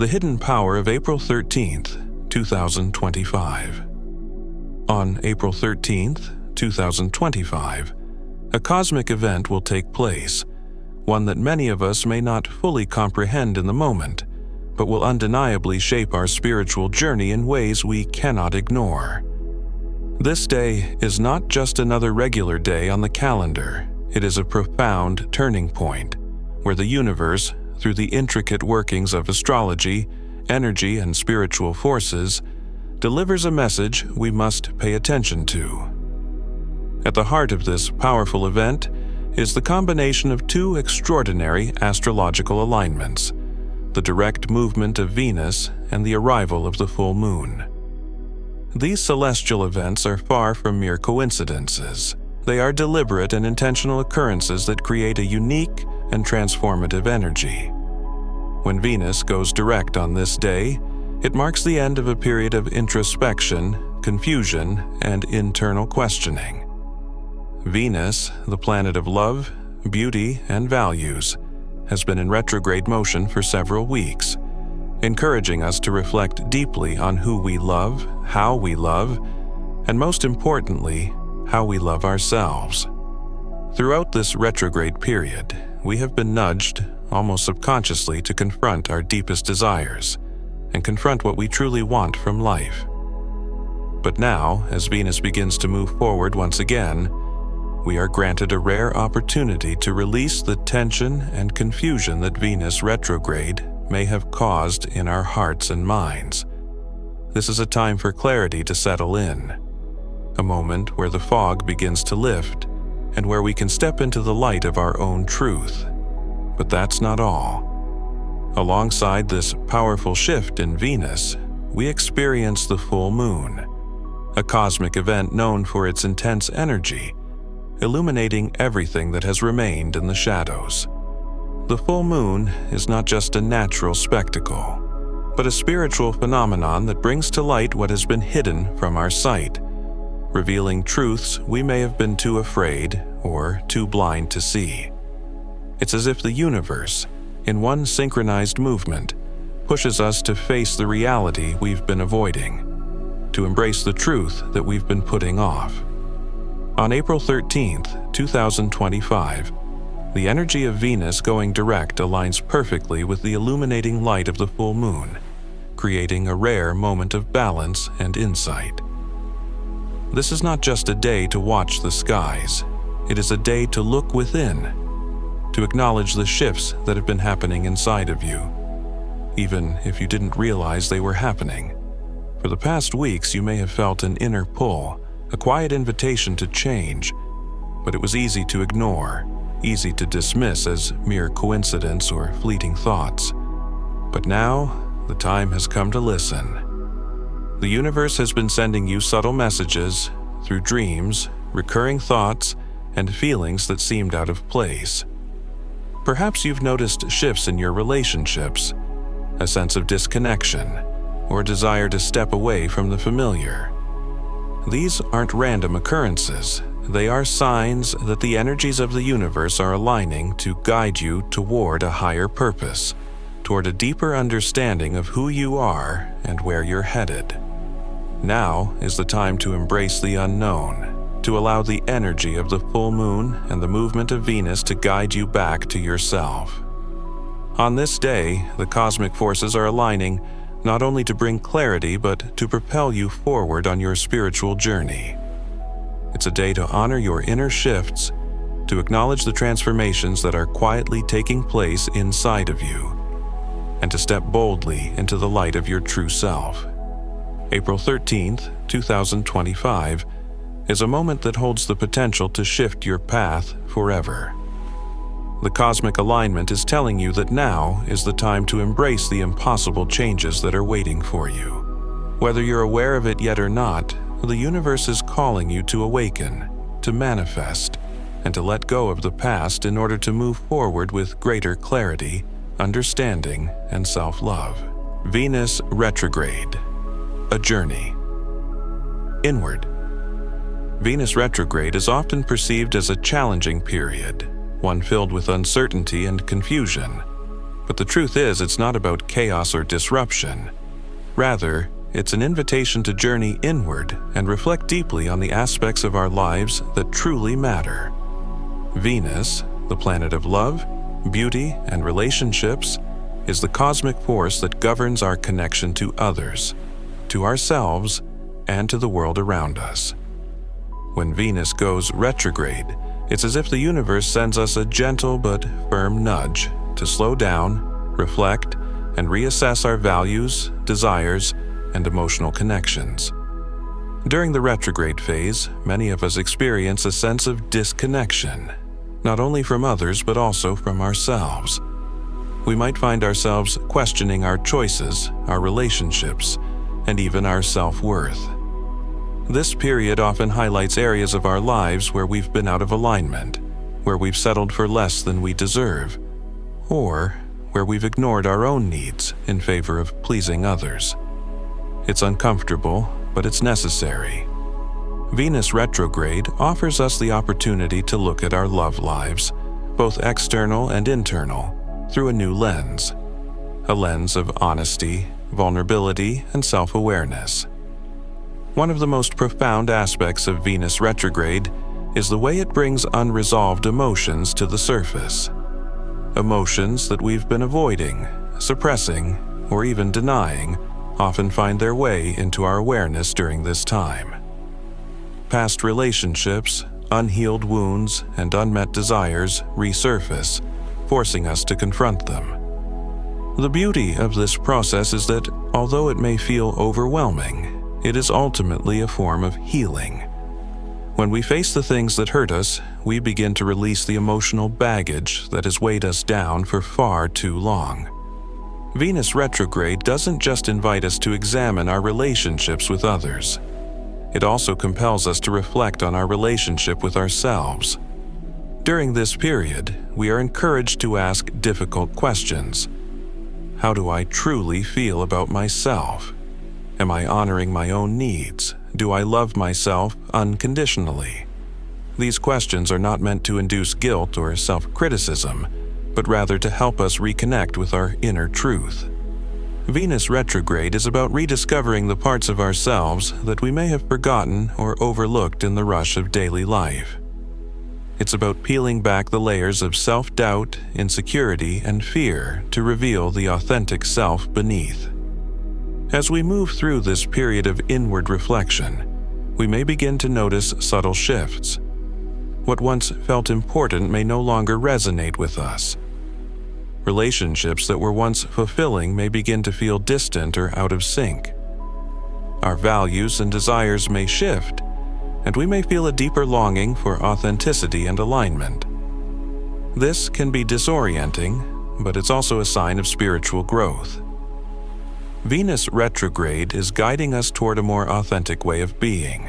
The hidden power of April 13th, 2025. On April 13th, 2025, a cosmic event will take place, one that many of us may not fully comprehend in the moment, but will undeniably shape our spiritual journey in ways we cannot ignore. This day is not just another regular day on the calendar. It is a profound turning point, where the universe, through the intricate workings of astrology, energy, and spiritual forces, delivers a message we must pay attention to. At the heart of this powerful event is the combination of two extraordinary astrological alignments: the direct movement of Venus and the arrival of the full moon. These celestial events are far from mere coincidences. They are deliberate and intentional occurrences that create a unique and transformative energy. When Venus goes direct on this day, it marks the end of a period of introspection, confusion, and internal questioning. Venus, the planet of love, beauty, and values, has been in retrograde motion for several weeks, encouraging us to reflect deeply on who we love, how we love, and most importantly, how we love ourselves. Throughout this retrograde period, we have been nudged, almost subconsciously, to confront our deepest desires and confront what we truly want from life. But now, as Venus begins to move forward once again, we are granted a rare opportunity to release the tension and confusion that Venus retrograde may have caused in our hearts and minds. This is a time for clarity to settle in, a moment where the fog begins to lift and where we can step into the light of our own truth. But that's not all. Alongside this powerful shift in Venus, we experience the full moon, a cosmic event known for its intense energy, illuminating everything that has remained in the shadows. The full moon is not just a natural spectacle, but a spiritual phenomenon that brings to light what has been hidden from our sight, revealing truths we may have been too afraid or too blind to see. It's as if the universe, in one synchronized movement, pushes us to face the reality we've been avoiding, to embrace the truth that we've been putting off. On April 13th, 2025, the energy of Venus going direct aligns perfectly with the illuminating light of the full moon, creating a rare moment of balance and insight. This is not just a day to watch the skies. It is a day to look within, to acknowledge the shifts that have been happening inside of you, even if you didn't realize they were happening. For the past weeks, you may have felt an inner pull, a quiet invitation to change, but it was easy to ignore, easy to dismiss as mere coincidence or fleeting thoughts. But now, the time has come to listen. The universe has been sending you subtle messages through dreams, recurring thoughts, and feelings that seemed out of place. Perhaps you've noticed shifts in your relationships, a sense of disconnection, or a desire to step away from the familiar. These aren't random occurrences. They are signs that the energies of the universe are aligning to guide you toward a higher purpose, toward a deeper understanding of who you are and where you're headed. Now is the time to embrace the unknown, to allow the energy of the full moon and the movement of Venus to guide you back to yourself. On this day, the cosmic forces are aligning not only to bring clarity but to propel you forward on your spiritual journey. It's a day to honor your inner shifts, to acknowledge the transformations that are quietly taking place inside of you, and to step boldly into the light of your true self. April 13th, 2025 is a moment that holds the potential to shift your path forever. The cosmic alignment is telling you that now is the time to embrace the impossible changes that are waiting for you. Whether you're aware of it yet or not, the universe is calling you to awaken, to manifest, and to let go of the past in order to move forward with greater clarity, understanding, and self-love. Venus retrograde, a journey inward. Venus retrograde is often perceived as a challenging period, one filled with uncertainty and confusion. But the truth is, it's not about chaos or disruption. Rather, it's an invitation to journey inward and reflect deeply on the aspects of our lives that truly matter. Venus, the planet of love, beauty, and relationships, is the cosmic force that governs our connection to others, to ourselves, and to the world around us. When Venus goes retrograde, it's as if the universe sends us a gentle but firm nudge to slow down, reflect, and reassess our values, desires, and emotional connections. During the retrograde phase, many of us experience a sense of disconnection, not only from others but also from ourselves. We might find ourselves questioning our choices, our relationships, and even our self-worth. This period often highlights areas of our lives where we've been out of alignment, where we've settled for less than we deserve, or where we've ignored our own needs in favor of pleasing others. It's uncomfortable, but it's necessary. Venus retrograde offers us the opportunity to look at our love lives, both external and internal, through a new lens. A lens of honesty, vulnerability, and self-awareness. One of the most profound aspects of Venus retrograde is the way it brings unresolved emotions to the surface. Emotions that we've been avoiding, suppressing, or even denying often find their way into our awareness during this time. Past relationships, unhealed wounds, and unmet desires resurface, forcing us to confront them. The beauty of this process is that, although it may feel overwhelming, it is ultimately a form of healing. When we face the things that hurt us, we begin to release the emotional baggage that has weighed us down for far too long. Venus retrograde doesn't just invite us to examine our relationships with others. It also compels us to reflect on our relationship with ourselves. During this period, we are encouraged to ask difficult questions. How do I truly feel about myself? Am I honoring my own needs? Do I love myself unconditionally? These questions are not meant to induce guilt or self-criticism, but rather to help us reconnect with our inner truth. Venus retrograde is about rediscovering the parts of ourselves that we may have forgotten or overlooked in the rush of daily life. It's about peeling back the layers of self-doubt, insecurity, and fear to reveal the authentic self beneath. As we move through this period of inward reflection, we may begin to notice subtle shifts. What once felt important may no longer resonate with us. Relationships that were once fulfilling may begin to feel distant or out of sync. Our values and desires may shift, and we may feel a deeper longing for authenticity and alignment. This can be disorienting, but it's also a sign of spiritual growth. Venus retrograde is guiding us toward a more authentic way of being,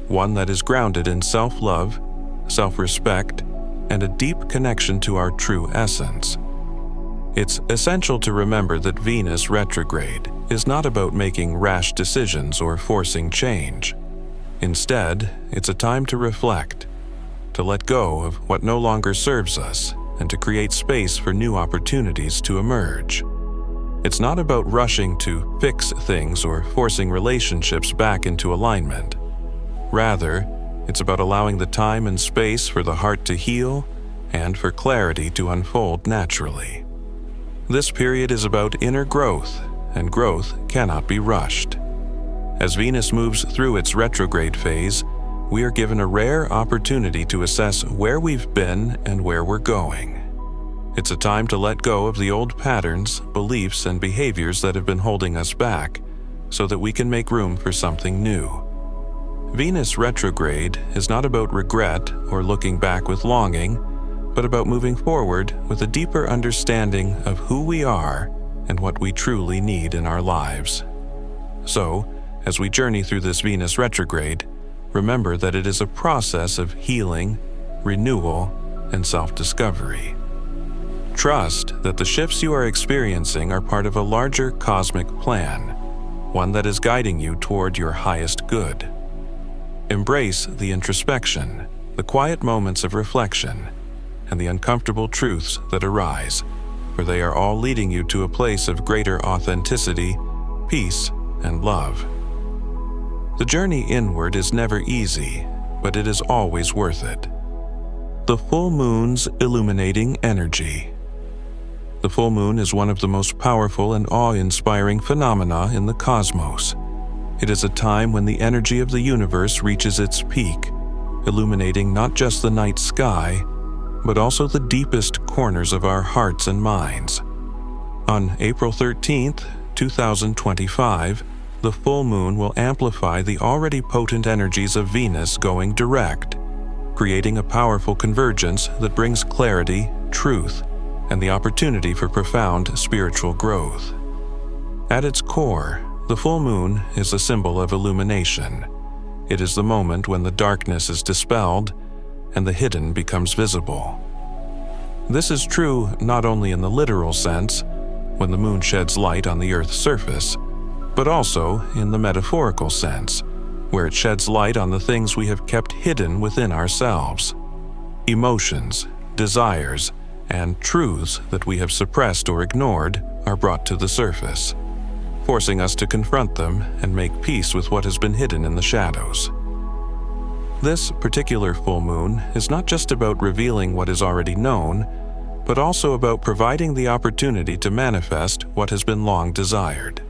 one that is grounded in self-love, self-respect, and a deep connection to our true essence. It's essential to remember that Venus retrograde is not about making rash decisions or forcing change. Instead, it's a time to reflect, to let go of what no longer serves us, and to create space for new opportunities to emerge. It's not about rushing to fix things or forcing relationships back into alignment. Rather, it's about allowing the time and space for the heart to heal and for clarity to unfold naturally. This period is about inner growth, and growth cannot be rushed. As Venus moves through its retrograde phase, we are given a rare opportunity to assess where we've been and where we're going. It's a time to let go of the old patterns, beliefs, and behaviors that have been holding us back, so that we can make room for something new. Venus retrograde is not about regret or looking back with longing, but about moving forward with a deeper understanding of who we are and what we truly need in our lives. So, as we journey through this Venus retrograde, remember that it is a process of healing, renewal, and self-discovery. Trust that the shifts you are experiencing are part of a larger cosmic plan, one that is guiding you toward your highest good. Embrace the introspection, the quiet moments of reflection, and the uncomfortable truths that arise, for they are all leading you to a place of greater authenticity, peace, and love. The journey inward is never easy, but it is always worth it. The full moon's illuminating energy. The full moon is one of the most powerful and awe-inspiring phenomena in the cosmos. It is a time when the energy of the universe reaches its peak, illuminating not just the night sky, but also the deepest corners of our hearts and minds. On April 13th, 2025, the full moon will amplify the already potent energies of Venus going direct, creating a powerful convergence that brings clarity, truth, and the opportunity for profound spiritual growth. At its core, the full moon is a symbol of illumination. It is the moment when the darkness is dispelled and the hidden becomes visible. This is true not only in the literal sense, when the moon sheds light on the Earth's surface, but also in the metaphorical sense, where it sheds light on the things we have kept hidden within ourselves. Emotions, desires, and truths that we have suppressed or ignored are brought to the surface, forcing us to confront them and make peace with what has been hidden in the shadows. This particular full moon is not just about revealing what is already known, but also about providing the opportunity to manifest what has been long desired.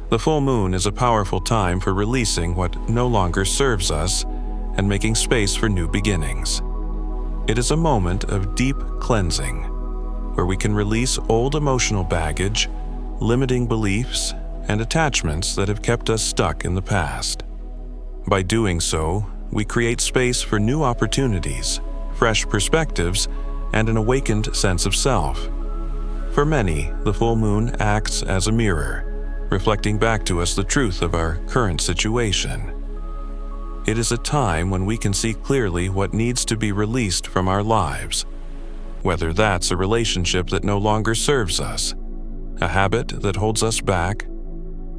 The full moon is a powerful time for releasing what no longer serves us and making space for new beginnings. It is a moment of deep cleansing, where we can release old emotional baggage, limiting beliefs, and attachments that have kept us stuck in the past. By doing so, we create space for new opportunities, fresh perspectives, and an awakened sense of self. For many, the full moon acts as a mirror, reflecting back to us the truth of our current situation. It is a time when we can see clearly what needs to be released from our lives, whether that's a relationship that no longer serves us, a habit that holds us back,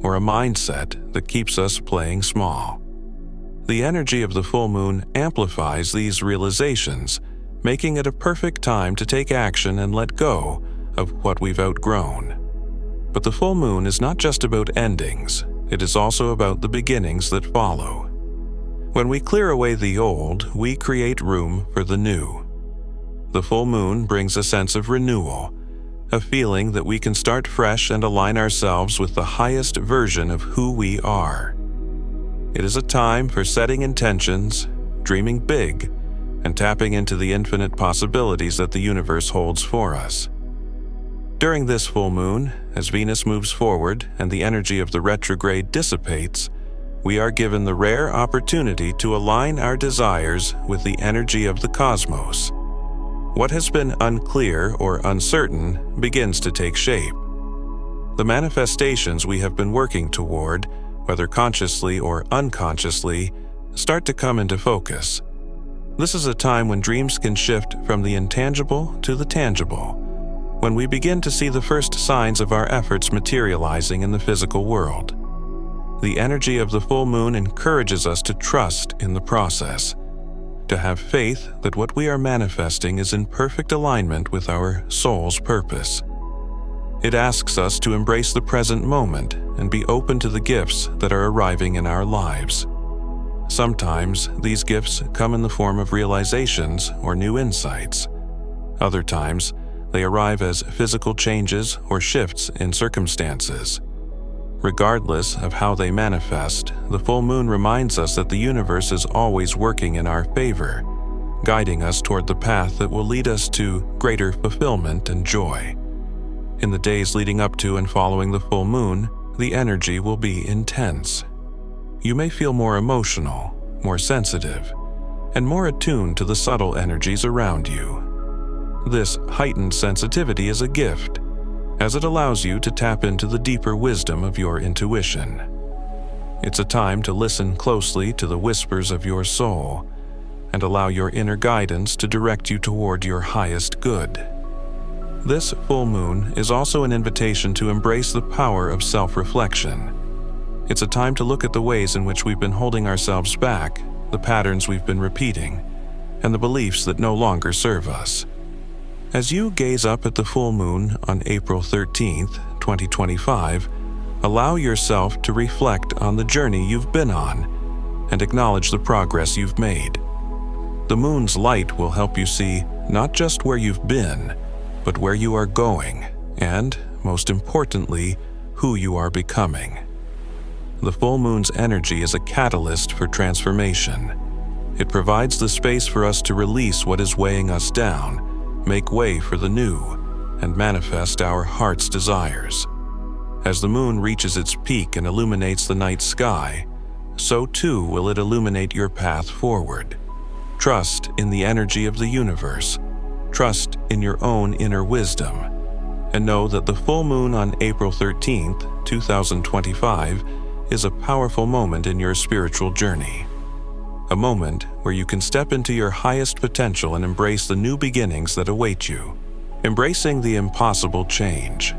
or a mindset that keeps us playing small. The energy of the full moon amplifies these realizations, making it a perfect time to take action and let go of what we've outgrown. But the full moon is not just about endings, it is also about the beginnings that follow. When we clear away the old, we create room for the new. The full moon brings a sense of renewal, a feeling that we can start fresh and align ourselves with the highest version of who we are. It is a time for setting intentions, dreaming big, and tapping into the infinite possibilities that the universe holds for us. During this full moon, as Venus moves forward and the energy of the retrograde dissipates, we are given the rare opportunity to align our desires with the energy of the cosmos. What has been unclear or uncertain begins to take shape. The manifestations we have been working toward, whether consciously or unconsciously, start to come into focus. This is a time when dreams can shift from the intangible to the tangible, when we begin to see the first signs of our efforts materializing in the physical world. The energy of the full moon encourages us to trust in the process, to have faith that what we are manifesting is in perfect alignment with our soul's purpose. It asks us to embrace the present moment and be open to the gifts that are arriving in our lives. Sometimes these gifts come in the form of realizations or new insights. Other times, they arrive as physical changes or shifts in circumstances. Regardless of how they manifest, the full moon reminds us that the universe is always working in our favor, guiding us toward the path that will lead us to greater fulfillment and joy. In the days leading up to and following the full moon, the energy will be intense. You may feel more emotional, more sensitive, and more attuned to the subtle energies around you. This heightened sensitivity is a gift, as it allows you to tap into the deeper wisdom of your intuition. It's a time to listen closely to the whispers of your soul and allow your inner guidance to direct you toward your highest good. This full moon is also an invitation to embrace the power of self-reflection. It's a time to look at the ways in which we've been holding ourselves back, the patterns we've been repeating, and the beliefs that no longer serve us. As you gaze up at the full moon on April 13th, 2025, allow yourself to reflect on the journey you've been on and acknowledge the progress you've made. The moon's light will help you see not just where you've been, but where you are going, and, most importantly, who you are becoming. The full moon's energy is a catalyst for transformation. It provides the space for us to release what is weighing us down, make way for the new, and manifest our heart's desires. As the moon reaches its peak and illuminates the night sky, so too will it illuminate your path forward. Trust in the energy of the universe. Trust in your own inner wisdom. And know that the full moon on April 13th, 2025 is a powerful moment in your spiritual journey. A moment where you can step into your highest potential and embrace the new beginnings that await you. Embracing the impossible change.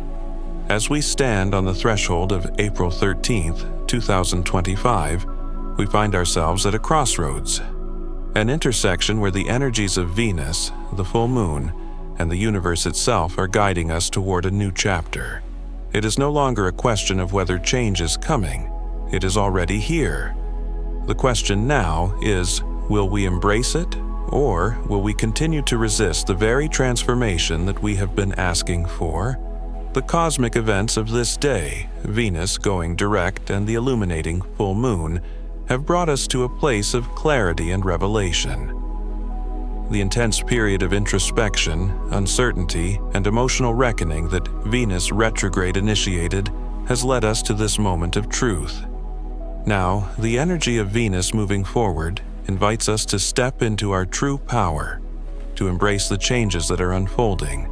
As we stand on the threshold of April 13th, 2025, we find ourselves at a crossroads, an intersection where the energies of Venus, the full moon, and the universe itself are guiding us toward a new chapter. It is no longer a question of whether change is coming. It is already here. The question now is, will we embrace it, or will we continue to resist the very transformation that we have been asking for? The cosmic events of this day, Venus going direct and the illuminating full moon, have brought us to a place of clarity and revelation. The intense period of introspection, uncertainty, and emotional reckoning that Venus retrograde initiated has led us to this moment of truth. Now, the energy of Venus moving forward invites us to step into our true power, to embrace the changes that are unfolding,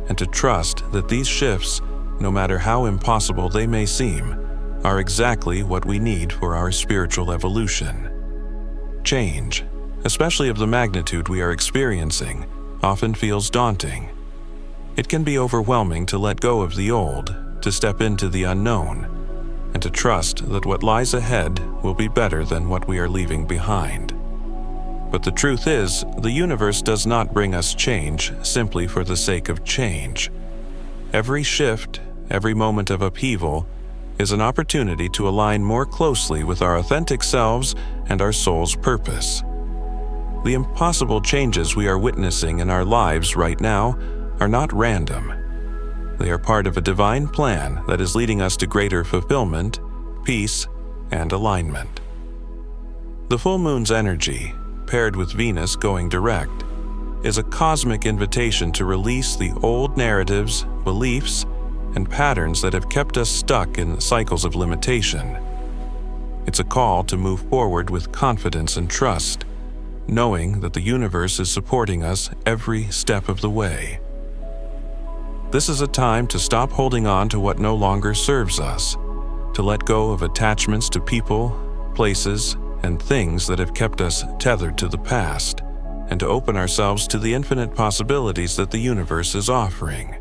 and to trust that these shifts, no matter how impossible they may seem, are exactly what we need for our spiritual evolution. Change, especially of the magnitude we are experiencing, often feels daunting. It can be overwhelming to let go of the old, to step into the unknown, and to trust that what lies ahead will be better than what we are leaving behind. But the truth is, the universe does not bring us change simply for the sake of change. Every shift, every moment of upheaval, is an opportunity to align more closely with our authentic selves and our soul's purpose. The impossible changes we are witnessing in our lives right now are not random. They are part of a divine plan that is leading us to greater fulfillment, peace, and alignment. The full moon's energy, paired with Venus going direct, is a cosmic invitation to release the old narratives, beliefs, and patterns that have kept us stuck in cycles of limitation. It's a call to move forward with confidence and trust, knowing that the universe is supporting us every step of the way. This is a time to stop holding on to what no longer serves us, to let go of attachments to people, places, and things that have kept us tethered to the past, and to open ourselves to the infinite possibilities that the universe is offering.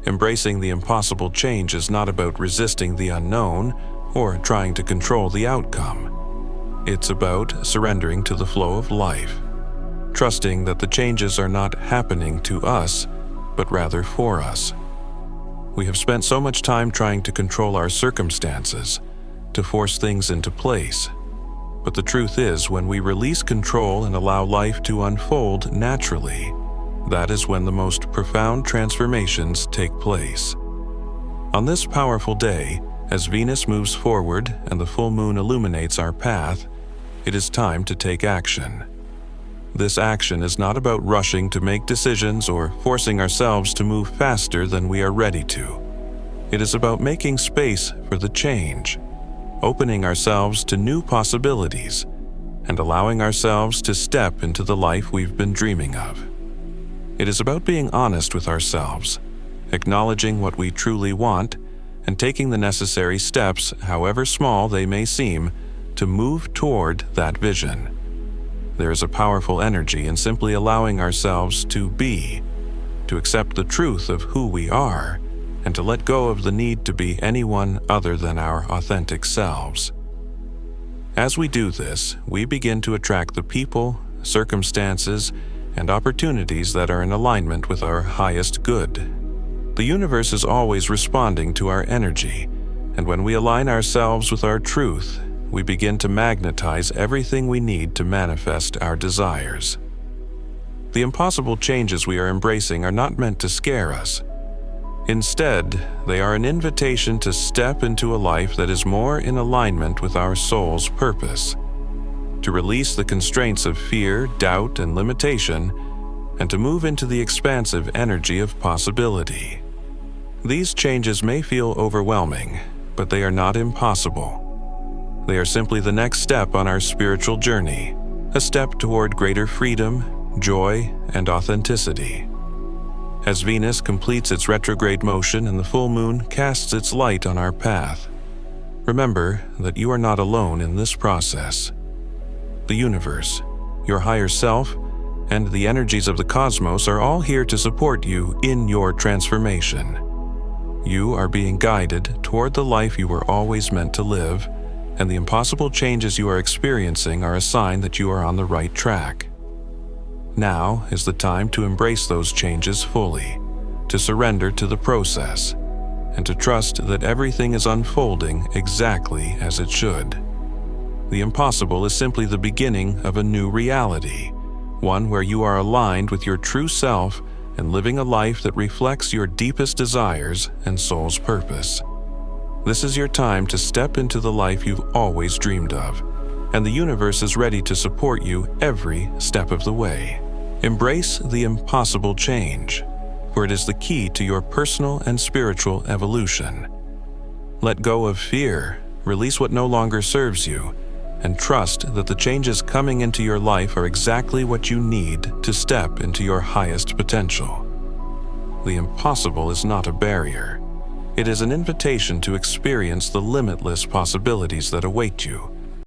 Embracing the impossible change is not about resisting the unknown or trying to control the outcome. It's about surrendering to the flow of life, trusting that the changes are not happening to us, but rather for us. We have spent so much time trying to control our circumstances, to force things into place. But the truth is, when we release control and allow life to unfold naturally, that is when the most profound transformations take place. On this powerful day, as Venus moves forward and the full moon illuminates our path, it is time to take action. This action is not about rushing to make decisions or forcing ourselves to move faster than we are ready to. It is about making space for the change, opening ourselves to new possibilities, and allowing ourselves to step into the life we've been dreaming of. It is about being honest with ourselves, acknowledging what we truly want, and taking the necessary steps, however small they may seem, to move toward that vision. There is a powerful energy in simply allowing ourselves to be, to accept the truth of who we are, and to let go of the need to be anyone other than our authentic selves. As we do this, we begin to attract the people, circumstances, and opportunities that are in alignment with our highest good. The universe is always responding to our energy, and when we align ourselves with our truth, we begin to magnetize everything we need to manifest our desires. The impossible changes we are embracing are not meant to scare us. Instead, they are an invitation to step into a life that is more in alignment with our soul's purpose, to release the constraints of fear, doubt, and limitation, and to move into the expansive energy of possibility. These changes may feel overwhelming, but they are not impossible. They are simply the next step on our spiritual journey, a step toward greater freedom, joy, and authenticity. As Venus completes its retrograde motion and the full moon casts its light on our path, remember that you are not alone in this process. The universe, your higher self, and the energies of the cosmos are all here to support you in your transformation. You are being guided toward the life you were always meant to live, and the impossible changes you are experiencing are a sign that you are on the right track. Now is the time to embrace those changes fully, to surrender to the process, and to trust that everything is unfolding exactly as it should. The impossible is simply the beginning of a new reality, one where you are aligned with your true self and living a life that reflects your deepest desires and soul's purpose. This is your time to step into the life you've always dreamed of, and the universe is ready to support you every step of the way. Embrace the impossible change, for it is the key to your personal and spiritual evolution. Let go of fear, release what no longer serves you, and trust that the changes coming into your life are exactly what you need to step into your highest potential. The impossible is not a barrier. It is an invitation to experience the limitless possibilities that await you,